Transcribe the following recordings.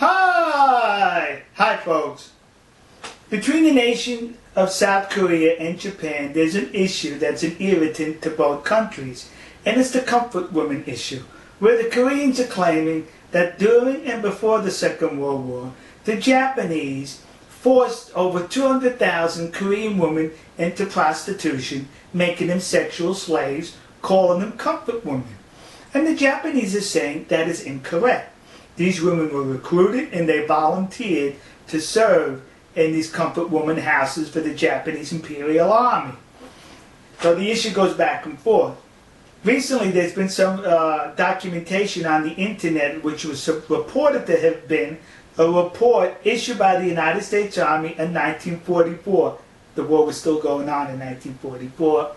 Hi folks. Between the nation of South Korea and Japan, there's an issue that's an irritant to both countries, and it's the comfort woman issue, where the Koreans are claiming that during and before the Second World War, the Japanese forced over 200,000 Korean women into prostitution, making them sexual slaves, calling them comfort women. And the Japanese are saying that is incorrect. These women were recruited and they volunteered to serve in these comfort woman houses for the Japanese Imperial Army. So the issue goes back and forth. Recently there's been some documentation on the internet which was reported to have been a report issued by the United States Army in 1944. The war was still going on in 1944.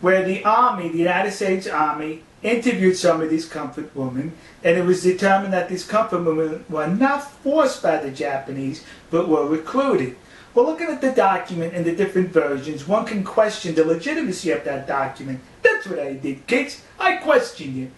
Where the Army, the United States Army, interviewed some of these comfort women, and it was determined that these comfort women were not forced by the Japanese, but were recruited. Well, looking at the document and the different versions, one can question the legitimacy of that document. That's what I did, kids. I questioned it.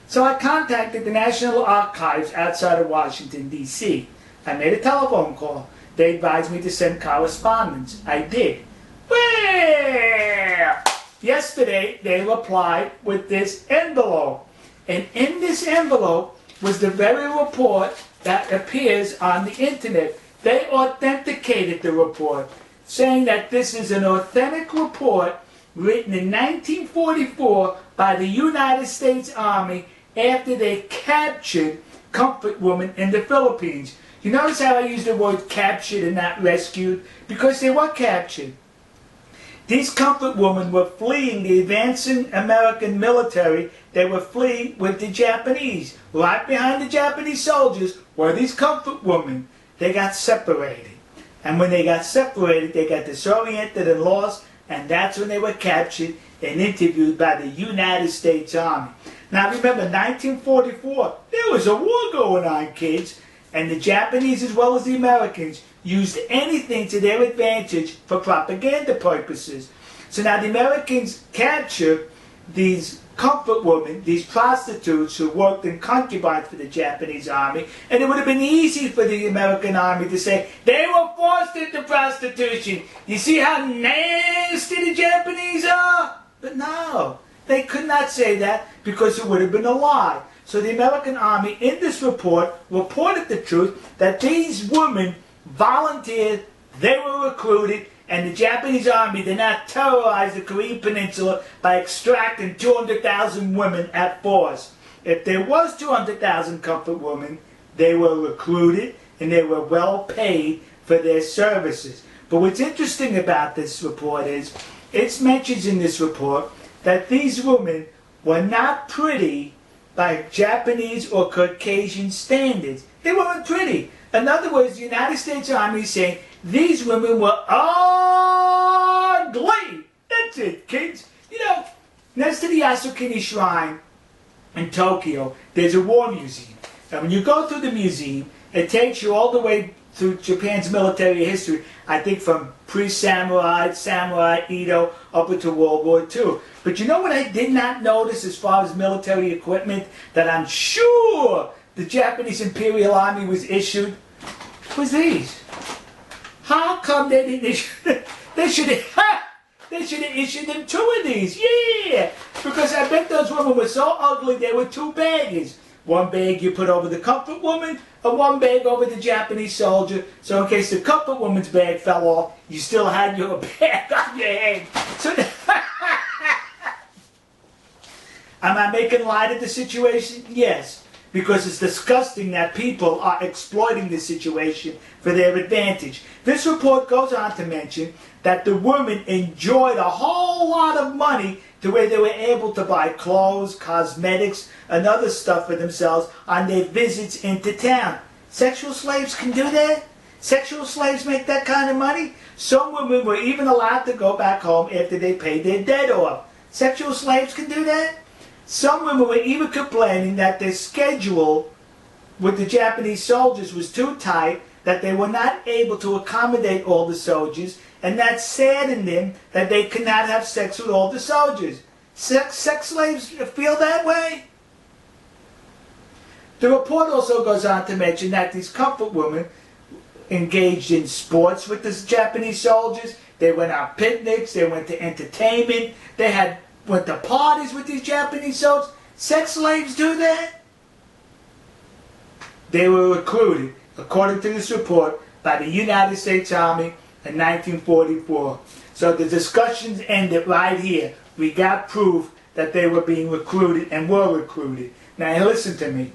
So I contacted the National Archives outside of Washington, D.C. I made a telephone call. They advised me to send correspondence. I did. Well, yesterday they replied with this envelope. And in this envelope was the very report that appears on the internet. They authenticated the report, saying that this is an authentic report written in 1944 by the United States Army after they captured comfort women in the Philippines. You notice how I use the word captured and not rescued? Because they were captured. These comfort women were fleeing the advancing American military. They were fleeing with the Japanese. Right behind the Japanese soldiers were these comfort women. They got separated. And when they got separated, they got disoriented and lost, and that's when they were captured and interviewed by the United States Army. Now remember, 1944, there was a war going on, kids, and the Japanese as well as the Americans used anything to their advantage for propaganda purposes. So now the Americans captured these comfort women, these prostitutes who worked in concubines for the Japanese army, and it would have been easy for the American army to say, they were forced into prostitution. You see how nasty the Japanese are? But no, they could not say that because it would have been a lie. So the American army in this report reported the truth that these women volunteered, they were recruited, and the Japanese army did not terrorize the Korean Peninsula by extracting 200,000 women at force. If there was 200,000 comfort women, they were recruited and they were well paid for their services. But what's interesting about this report is, it mentions in this report that these women were not pretty by Japanese or Caucasian standards. They weren't pretty. In other words, the United States Army is saying these women were ugly. That's it, kids. You know, next to the Yasukuni Shrine in Tokyo, there's a war museum. And when you go through the museum, it takes you all the way through Japan's military history, I think from pre-samurai, samurai, Edo, up into World War II. But you know what I did not notice as far as military equipment that I'm sure the Japanese Imperial Army was issued? Was these. How come they didn't issue? They should have issued them 2 of these. Yeah, because I bet those women were so ugly they were 2 baggers. 1 bag you put over the comfort woman, and 1 bag over the Japanese soldier. So in case the comfort woman's bag fell off, you still had your bag on your head. So am I making light of the situation? Yes. Because it's disgusting that people are exploiting this situation for their advantage. This report goes on to mention that the women enjoyed a whole lot of money to where they were able to buy clothes, cosmetics, and other stuff for themselves on their visits into town. Sexual slaves can do that? Sexual slaves make that kind of money? Some women were even allowed to go back home after they paid their debt off. Sexual slaves can do that? Some women were even complaining that their schedule with the Japanese soldiers was too tight, that they were not able to accommodate all the soldiers, and that saddened them that they could not have sex with all the soldiers. Sex slaves feel that way? The report also goes on to mention that these comfort women engaged in sports with the Japanese soldiers. They went on picnics, they went to entertainment, they went to parties with these Japanese soldiers. Sex slaves do that? They were recruited, according to this report, by the United States Army in 1944. So the discussions ended right here. We got proof that they were being recruited and were recruited. Now listen to me.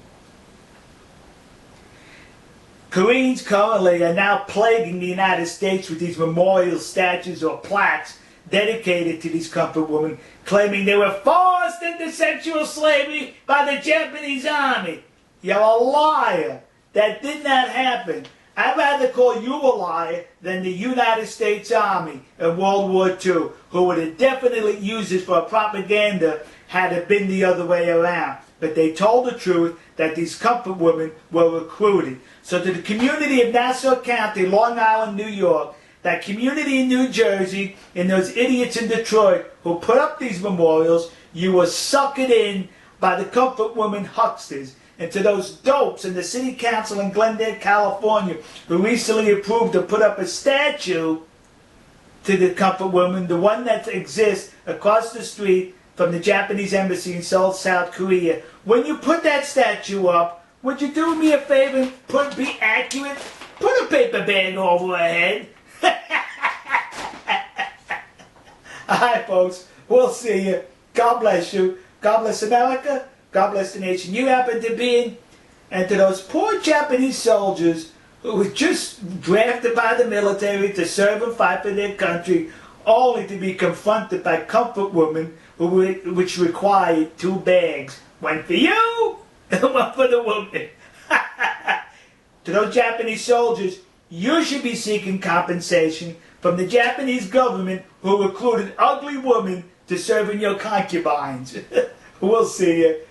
Koreans currently are now plaguing the United States with these memorial statues or plaques dedicated to these comfort women, claiming they were forced into sexual slavery by the Japanese army. You're a liar. That did not happen. I'd rather call you a liar than the United States Army in World War II, who would have definitely used this for propaganda had it been the other way around. But they told the truth that these comfort women were recruited. So to the community of Nassau County, Long Island, New York, that community in New Jersey, and those idiots in Detroit who put up these memorials, you were suckered in by the comfort women hucksters. And to those dopes in the city council in Glendale, California, who recently approved to put up a statue to the comfort woman, the one that exists across the street from the Japanese embassy in Seoul, South Korea. When you put that statue up, would you do me a favor and be accurate? Put a paper bag over her head. Alright folks, we'll see you. God bless you. God bless America. God bless the nation you happen to be in. And to those poor Japanese soldiers who were just drafted by the military to serve and fight for their country, only to be confronted by comfort women which required 2 bags. One for you and one for the woman. To those Japanese soldiers, you should be seeking compensation from the Japanese government who recruited ugly women to serve in your concubines. We'll see you.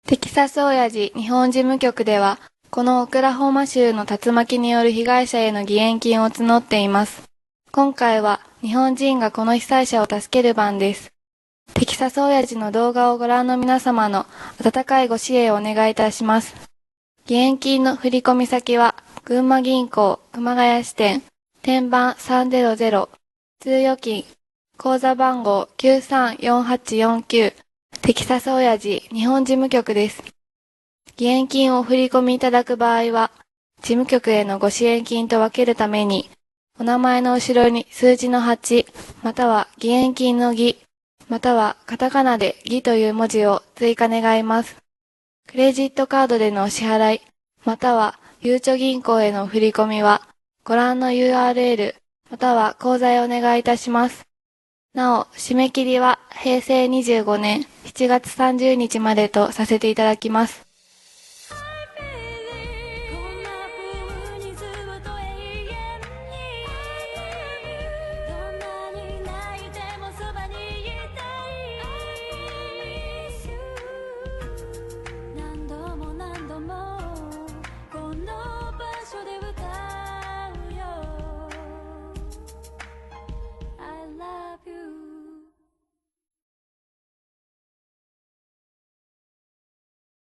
テキサス親父日本事務局では、このオクラホマ州の竜巻による被害者への義援金を募っています。今回は日本人がこの被災者を助ける番です。テキサス親父の動画をご覧の皆様の温かいご支援をお願いいたします。義援金の振込先は、群馬銀行熊谷支店、天板300、通預金、口座番号934849、テキサス親父日本事務局です。義援金を振り込みいただく場合は、事務局へのご支援金と分けるために、お名前の後ろに数字の8、または義援金の義、またはカタカナで義という文字を追加願います。クレジットカードでのお支払い、またはゆうちょ銀行への振り込みは、ご覧の URL、または口座へお願いいたします。なお、締め切りは平成25年7月30日までとさせていただきます。